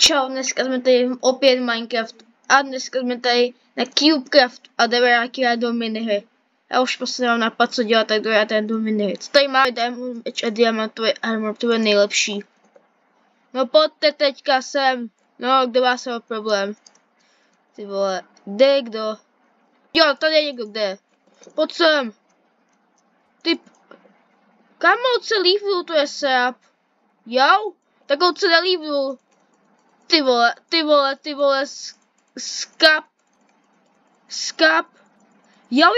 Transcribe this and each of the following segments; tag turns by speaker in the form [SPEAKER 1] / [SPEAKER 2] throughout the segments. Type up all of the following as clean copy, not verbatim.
[SPEAKER 1] Čau, dneska jsme tady opět Minecraft a dneska jsme tady na Cubecraft a jdeme nějaký do minihry. Já už prostě mám nápad, co dělat, tak jdeme do minihry. Co tady máme? Diamond Edge a diamantový armor, to je nejlepší. No pojďte teďka sem. No, kdo má svůj problém? Ty vole, kde je kdo? Jo, tady je někdo, kde? Pojď sem. Ty... Kamo se líbilo, to je srap. Jo? Tak on se nelíbilo. Ty vole, skap. Jo,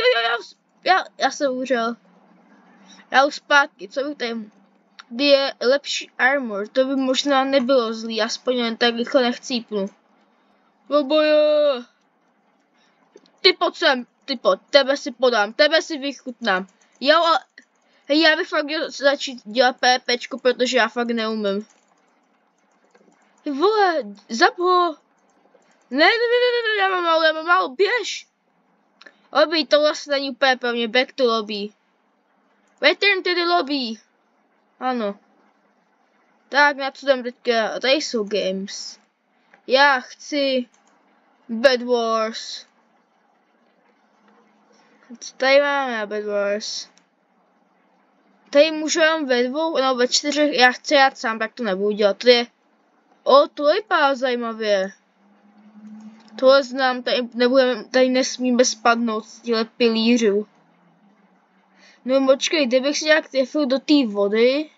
[SPEAKER 1] já jsem umřel. Já už zpátky, co bych tady... Kdy je lepší armor, to by možná nebylo zlý, aspoň jen tak rychle nechcípnu. Do boje! Ty pojď sem, tebe si podám, tebe si vychutnám. Jo, ale... Hej, já bych fakt měl začít dělat PPčko, protože já fakt neumím. Vole, zap ho. Ne, já mám málo, běž. Lobby, to vlastně není úplně pro mě, back to lobby. Return to the lobby. Ano. Tak, na co jdem teďka, tady jsou games. Já chci Bed Wars. Co tady máme na Bed Wars? Tady můžu jenom ve dvou, no ve čtyřech, já chci ját sám, tak to nebudu dělat, to je... O, to vypadá zajímavě. Tohle znám, tady nesmíme spadnout z těchto pilířů. No počkej, kdybych si nějak trefil do té vody...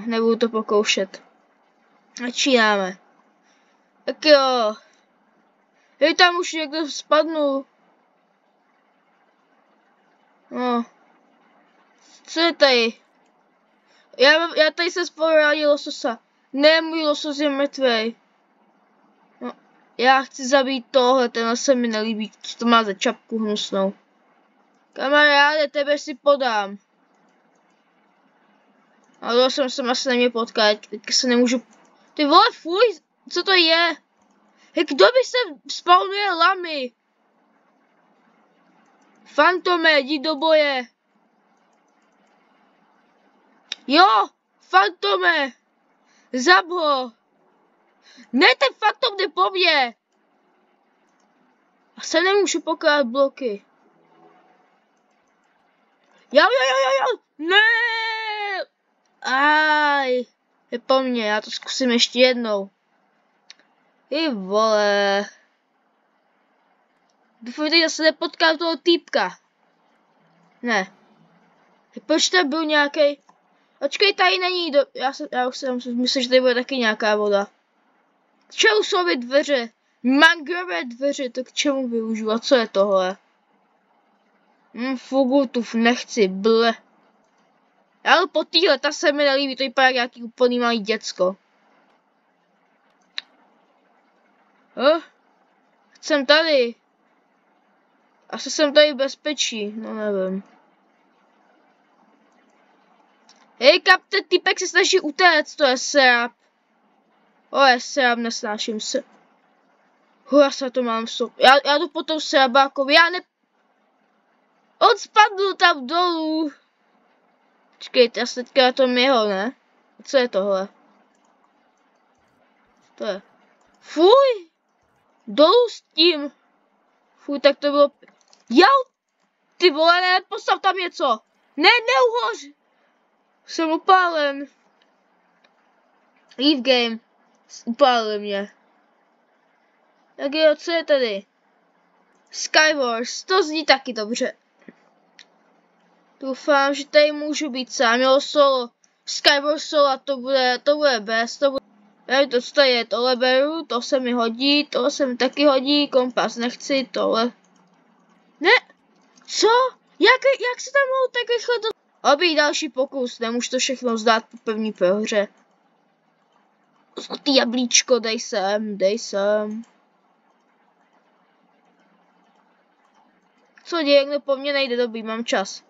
[SPEAKER 1] nebudu to pokoušet. Začínáme. Tak jo. Hej, tam už někdo spadnul. No. Co je tady? Já tady se spovrádil lososa. Ne, můj losos je mrtvej. No, já chci zabít tohle, tenhle se mi nelíbí, co to má za čapku hnusnou. Kamaráde, tebe si podám. Ale jsem asi neměl potkat, teďka se nemůžu... Ty vole, fuj, co to je? Hej, kdo by se spawnuje lamy? Fantome, jdi do boje. Jo, Fantome. Zab ho! Ne, ten fantom jde po mně! A se nemůžu pokládat bloky. Jo! Ne! Aj! Je po mně, já to zkusím ještě jednou. Ty vole. Doufám, že zase nepotkám toho týpka. Ne. Proč tam byl nějaký? Počkej, tady není já už jsem myslel, že tady bude taky nějaká voda. K čemu jsou mi dveře? Mangrové dveře, to k čemu využiju? A co je tohle? Fugutův nechci, ble. Ale po týhle, ta se mi nelíbí, to vypadá jak nějaký úplný malý děcko. Jsem tady. Asi jsem tady v bezpečí, no nevím. Hej, kapte, týpek se snaží utéct, to je srap. Je srap, nesnáším se. Já se to mám v sobě. Já jdu po tom srabákovi, On spadl tam dolů. Počkejte, já se teďka na tom jeho, ne? Co je tohle? To je. Fuj! Dolů s tím. Fuj, tak to bylo... Jo! Ty vole, ne, postav tam něco! Ne, neuhoř! Jsem upálen. Leave game. Upálil mě. Tak jo, co je tady? Skywars, to zní taky dobře. Doufám, že tady můžu být sám, jo, solo. Skywars solo, to bude best, to bude... Nevím, to co tady je, tohle beru, to se mi hodí, tohle se mi taky hodí, kompas nechci, tohle. Ne, co? Jak se tam mohu tak rychle do... Obý další pokus, nemůžu to všechno zdát po první prohře. Zlatý jablíčko, dej sem. Co děje, kdo po mně nejde, dobrý, mám čas.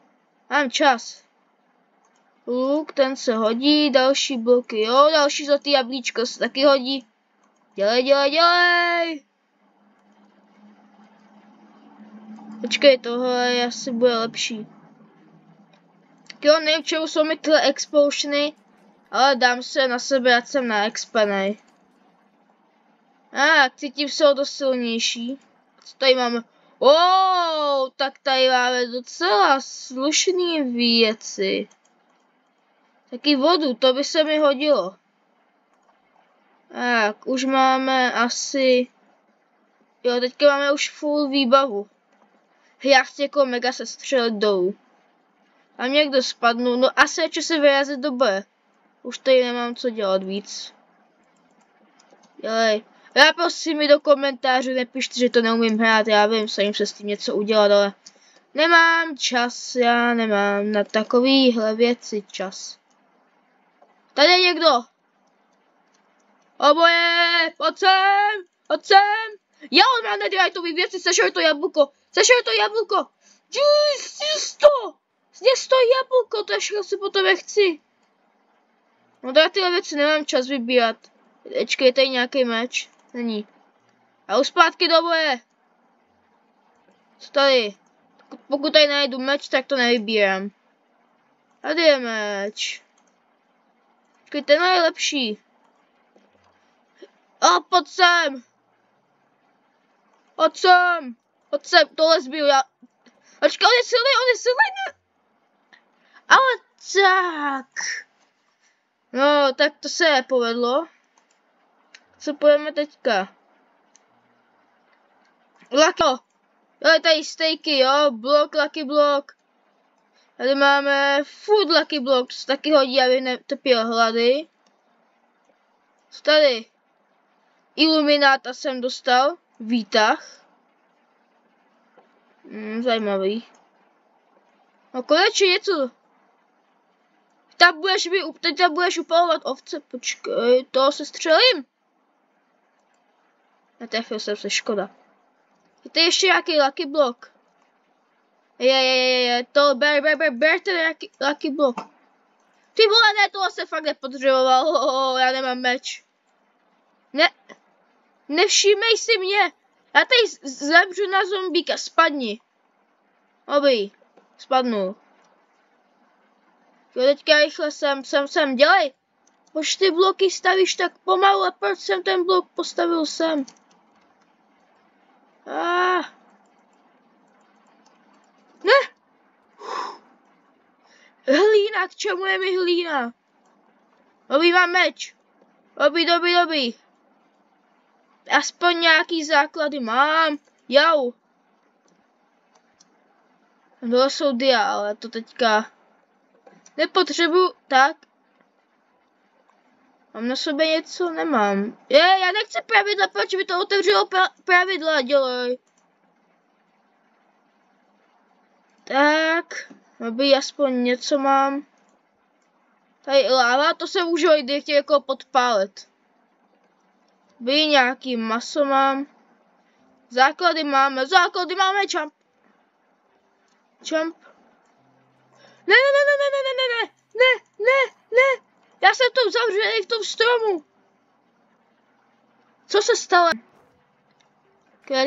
[SPEAKER 1] Luk, ten se hodí, další bloky, jo, další zlatý jablíčko se taky hodí. Dělej. Počkej, tohle asi bude lepší. Jo, nevím, čemu jsou mi tyhle explotiony, ale dám se na sebe, ať jsem na expanej. Cítím se o dost silnější. Co tady máme? Tak tady máme docela slušné věci. Taky vodu, to by se mi hodilo. Tak, už máme asi... Jo, teďka máme už full výbavu. Já chci jako mega se střelit dolů. A mě někdo spadnu, no asi je čas se vyrazit do boje. Už tady nemám co dělat víc. Dělej. Já prosím mi do komentářů nepište, že to neumím hrát, já vím, snažím se s tím něco udělat, ale nemám čas, já nemám na takovýhle věci čas. Tady je někdo. Oboje, pojď sem. Já on má netheriteový věci, sešel to jablko. Sněz to jablko, to je si potom chci. No tak tyhle věci nemám čas vybírat. Počkej, tady nějaký meč. Není. A už zpátky do boje. Co tady? Pokud tady najdu meč, tak to nevybírám. Tady je meč. Počkej, ten je lepší. Pojď sem. Tohle zbiju já. Počkej, on je silný, ne? Ale tak. No, tak to se nepovedlo. Co pojeme teďka? Lucky. Jo, tady stejky, jo, Lucky Block. Tady máme food Lucky Block, to se taky hodí, aby netrpěl hlady. Co tady? Ilumináta jsem dostal, výtah. Zajímavý. No konečně něco. Teď budeš upalovat ovce, počkej, toho se střelím. Netrefil jsem se, škoda. Je to ještě nějaký Lucky Block. To ber ten Lucky Block. Ty vole, ne, tohle se fakt nepotřeboval, já nemám meč. Ne, nevšímej si mě. Já tady zemřu na zombíka, spadni. Spadnu. Jo, teďka rychle sem, dělej. Proč ty bloky stavíš tak pomalu a proč jsem ten blok postavil sem? Ne! Hlína, k čemu je mi hlína? Mám meč. Dobrý. Aspoň nějaký základy mám. Jau. Tohle jsou dia, ale to teďka nepotřebuju. Tak. Mám na sobě něco? Nemám. Já nechci pravidla, proč by to otevřelo pravidla, dělej. Tak. Aby aspoň něco mám. Tady láva, to se můžu jít jako podpálit. By nějaký maso mám. Základy máme, jump. Ne. Já jsem to zavřený v tom stromu. Co se stalo?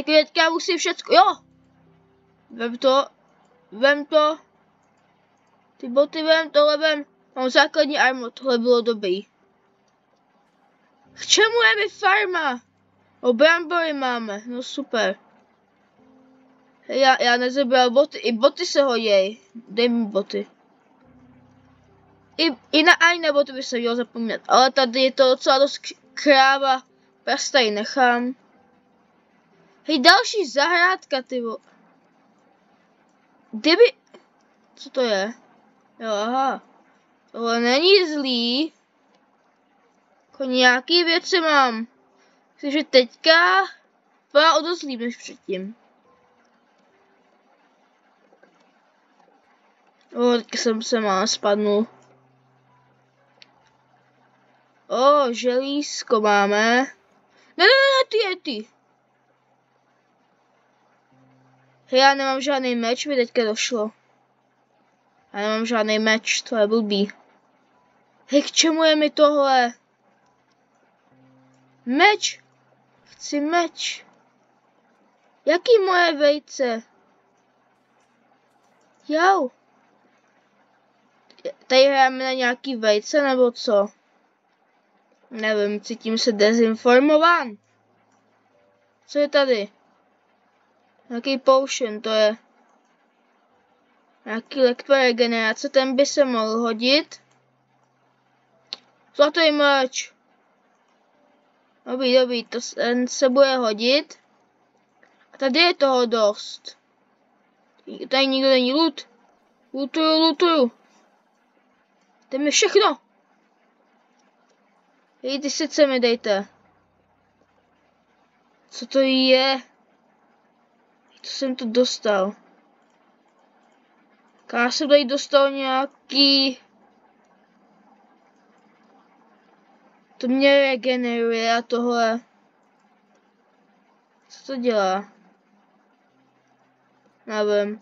[SPEAKER 1] Teďka musím všecko, jo. Vem to. Ty boty tohle vem. Mám základní armor, tohle bylo dobrý. K čemu je mi farma? Brambory máme, no super. Já nezabral boty, i boty se hoděj. Dej mi boty. I na boty by se měl zapomnět, ale tady je to docela dost kráva. Pras tady nechám. Hej, další zahrádka, ty vo. Co to je? Jo, aha. Tohle není zlý. Jako nějaký věci mám. Takže teďka byla o dost líp než předtím. Teďka jsem se má spadnul. Želízko máme. Ne, ty. Hej, já nemám žádný meč, mi teďka došlo. Já nemám žádný meč, to je blbý. Hej, k čemu je mi tohle? Meč. Chci meč. Jaký moje vejce? Jau. Tady hrajeme na nějaký vejce, nebo co? Nevím, cítím se dezinformován. Co je tady? Nějaký potion, to je. Nějaký lekva regenerace, ten by se mohl hodit. Zlatý meč. Dobrý, to se bude hodit. A tady je toho dost. Tady nikdo není loot. Lootuju. To je mi všechno. Ty sice mi dejte. Co to je? Co jsem to dostal? Já jsem tady dostal nějaký... To mě regeneruje a tohle. Co to dělá? Nevím.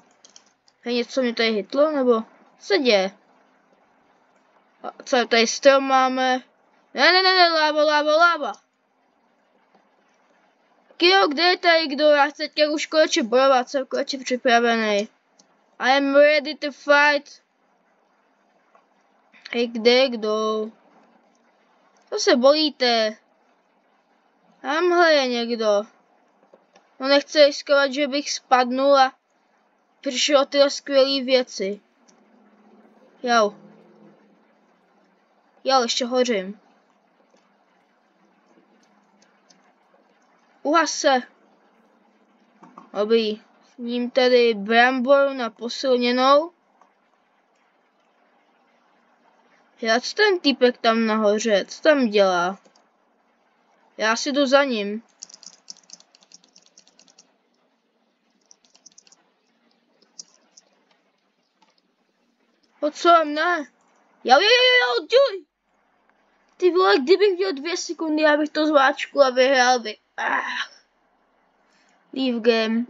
[SPEAKER 1] Je něco mě tady hitlo, nebo? Co se děje? A co tady strom máme? Ne, láva. Kyo, kde je tady kdo? Já chci teďka už konečně bojovat, jsem konečně připravený. I am ready to fight. Hej, kde je kdo? Co se bolíte? Tamhle je někdo. No nechce riskovat, že bych spadnul a přišel o tyhle skvělé věci. Jo, ještě hořím. Uhas se. Dobrý. S ním tady bramboru na posilněnou. Já co ten týpek tam nahoře? Co tam dělá? Já si jdu za ním. Co ne? Jo, děj! Ty vole, kdybych měl 2 sekundy, já bych to zváčkul a vyhrál bych. Leave game.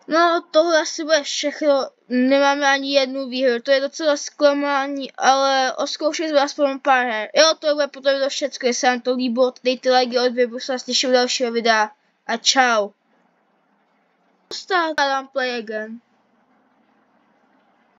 [SPEAKER 1] No, tohle asi bude všechno. Nemáme ani jednu výhru, to je docela zklamání, ale oskoušeli jsme aspoň pár her. Jo, to bude potom to všechno, jestli vám to líbilo, dejte like, odběr, budu se vás těšit u dalšího videa a čau. Dám play again.